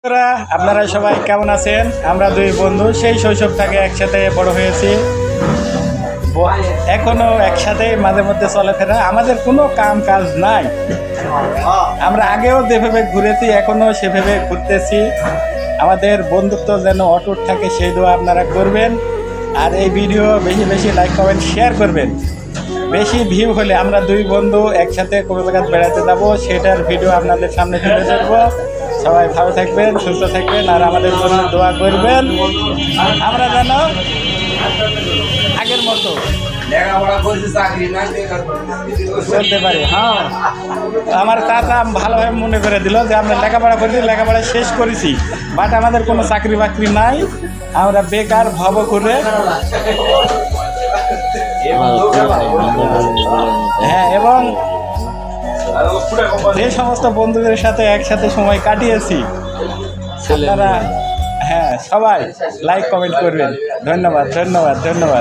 বন্ধুরা, আপনারা সবাই কেমন আছেন? আমরা দুই বন্ধু সেই শৈশব থেকে একসাথে বড় হয়েছি, এখনো একসাথে মাঝে মধ্যে চলাফেরা। আমাদের কোনো কাম কাজ নাই, আমরা আগেও যেভাবে ঘুরেছি এখনো সেভাবে ঘুরতেছি। আমাদের বন্ধুত্ব যেন অটুট থাকে সেই দোয়া আপনারা করবেন। আর এই ভিডিও বেশি বেশি লাইক কমেন্ট শেয়ার করবেন। বেশি ভিউ হলে আমরা দুই বন্ধু একসাথে কোনো জায়গায় বেড়াতে যাবো, সেটার ভিডিও আপনাদের সামনে তুলে ধরবো। সবাই ভালো থাকবেন, সুস্থ থাকবেন, আর আমাদের জন্য দোয়া করবেন। আমরা যেন আগের মতো চলতে পারি। হ্যাঁ, আমার চাচা ভালোভাবে মনে করে দিল যে আমরা লেখাপড়া করেছি, লেখাপড়া শেষ করেছি, বাট আমাদের কোনো চাকরি বাকরি নাই, আমরা বেকার ভব করে। হ্যাঁ, এবং যে সমস্ত বন্ধুদের সাথে একসাথে সময় কাটিয়েছি আপনারা, হ্যাঁ, সবাই লাইক কমেন্ট করবেন। ধন্যবাদ, ধন্যবাদ, ধন্যবাদ।